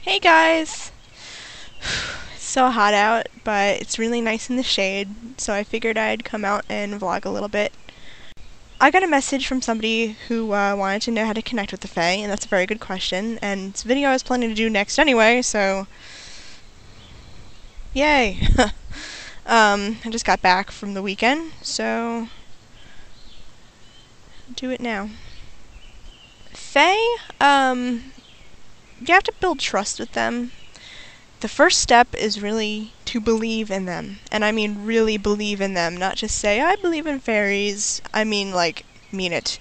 Hey guys! It's so hot out, but it's really nice in the shade, so I figured I'd come out and vlog a little bit. I got a message from somebody who wanted to know how to connect with the Fae, and that's a very good question, and it's a video I was planning to do next anyway, so yay! I just got back from the weekend, so do it now. Fae, you have to build trust with them. The first step is really to believe in them. And I mean really believe in them, not just say, I believe in fairies. I mean, like, mean it.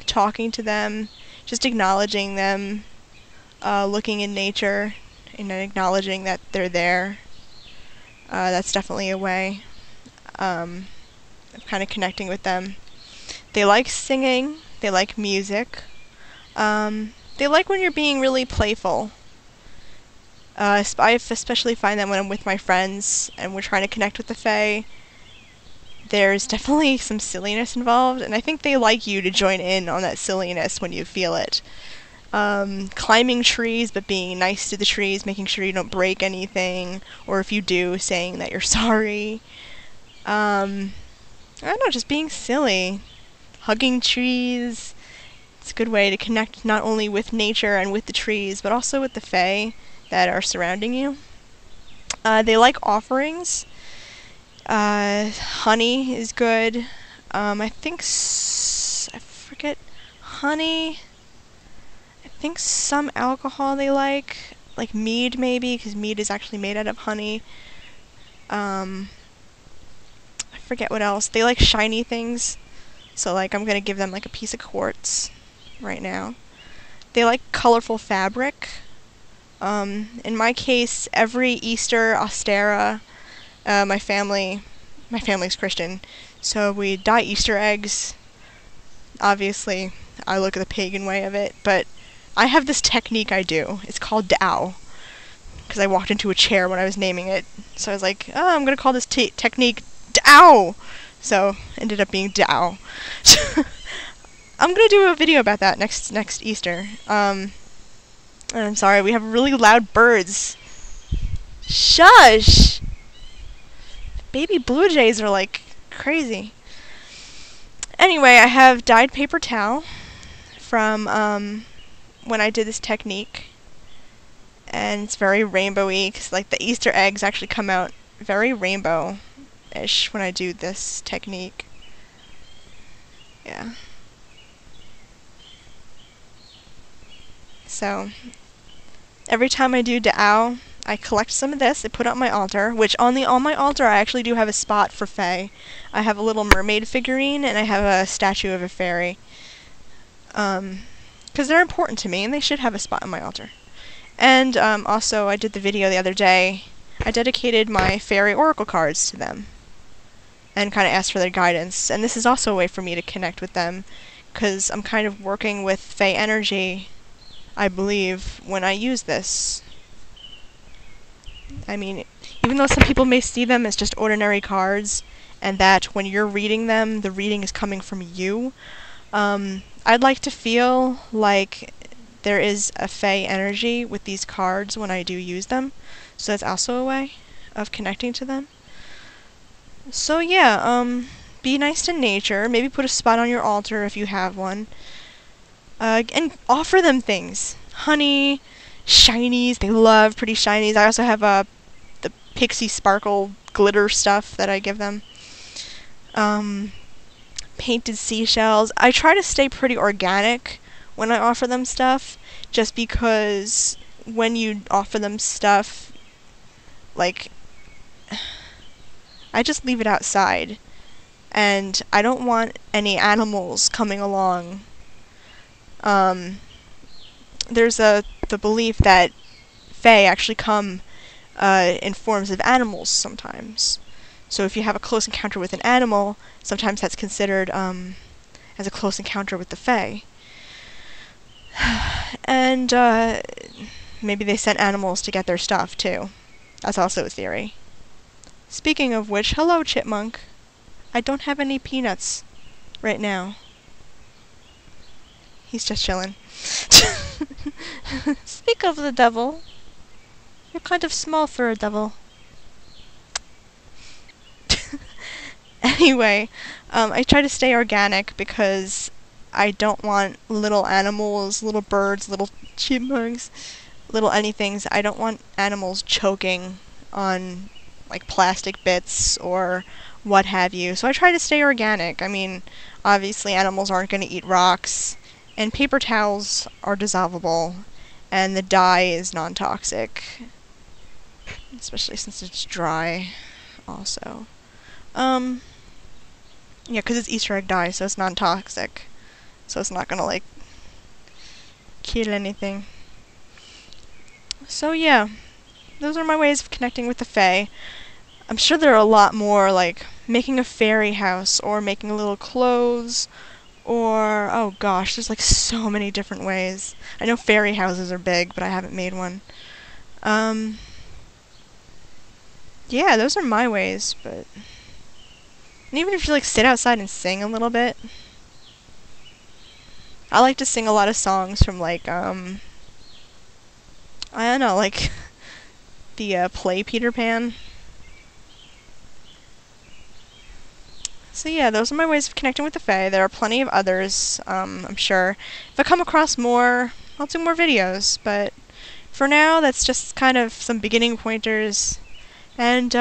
Talking to them, just acknowledging them, looking in nature, and acknowledging that they're there. That's definitely a way of kind of connecting with them. They like singing, they like music. They like when you're being really playful. I especially find that when I'm with my friends and we're trying to connect with the Fae, there's definitely some silliness involved, and I think they like you to join in on that silliness when you feel it. Climbing trees, but being nice to the trees, making sure you don't break anything, or if you do, saying that you're sorry. I don't know, just being silly. Hugging trees. It's a good way to connect not only with nature and with the trees, but also with the Fae that are surrounding you. They like offerings. Honey is good. I forget, honey. I think some alcohol they like mead maybe, because mead is actually made out of honey. I forget what else. They like shiny things. So, like, I'm gonna give them, like, a piece of quartz right now. They like colorful fabric. In my case, every Easter, Ostera, my family's Christian, so we dye Easter eggs. Obviously, I look at the pagan way of it, but I have this technique I do. It's called Dao, because I walked into a chair when I was naming it. So I was like, oh, I'm gonna call this technique Dao! So, ended up being Dao. I'm gonna do a video about that next Easter. And I'm sorry, we have really loud birds. Shush! Baby blue jays are like crazy. Anyway, I have dyed paper towel from when I did this technique. And it's very rainbowy, because like the Easter eggs actually come out very rainbow-ish when I do this technique. Yeah. So, every time I do Dao, I collect some of this, I put it on my altar, which on my altar I actually do have a spot for Fae. I have a little mermaid figurine, and I have a statue of a fairy. Because they're important to me, and they should have a spot on my altar. And, also, I did the video the other day, I dedicated my fairy oracle cards to them, and kind of asked for their guidance. And this is also a way for me to connect with them, because I'm kind of working with Fae energy, I believe, when I use this. I mean, even though some people may see them as just ordinary cards, and that when you're reading them, the reading is coming from you, I'd like to feel like there is a Fae energy with these cards when I do use them, so that's also a way of connecting to them. So yeah, be nice to nature, maybe put a spot on your altar if you have one, and offer them things. Honey, shinies, they love pretty shinies. I also have the pixie sparkle glitter stuff that I give them. Painted seashells. I try to stay pretty organic when I offer them stuff, just because when you offer them stuff, like, I just leave it outside, and I don't want any animals coming along. There's the belief that Fae actually come in forms of animals sometimes. So if you have a close encounter with an animal, sometimes that's considered as a close encounter with the Fae. And maybe they sent animals to get their stuff too. That's also a theory. Speaking of which, hello chipmunk. I don't have any peanuts right now. He's just chilling. Speak of the devil. You're kind of small for a devil. Anyway, I try to stay organic because I don't want little animals, little birds, little chipmunks, little anythings. I don't want animals choking on like plastic bits or what have you. So I try to stay organic. I mean, obviously animals aren't going to eat rocks, and paper towels are dissolvable, and the dye is non-toxic, especially since it's dry also. Yeah, because it's Easter egg dye, so it's non-toxic. So it's not gonna, like, kill anything. So yeah, those are my ways of connecting with the Fae. I'm sure there are a lot more, like, making a fairy house, or making little clothes, or, oh gosh, there's like so many different ways. I know fairy houses are big, but I haven't made one. Yeah, those are my ways, but... And even if you like sit outside and sing a little bit. I like to sing a lot of songs from like, I don't know, like the play Peter Pan. So yeah, those are my ways of connecting with the Fae. There are plenty of others, I'm sure. If I come across more, I'll do more videos, but for now, that's just kind of some beginning pointers. And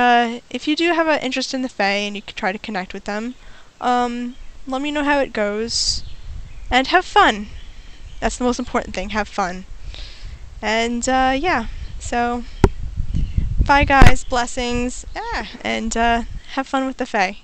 if you do have an interest in the Fae and you can try to connect with them, let me know how it goes. And have fun. That's the most important thing, have fun. And yeah, so bye guys, blessings, and have fun with the Fae.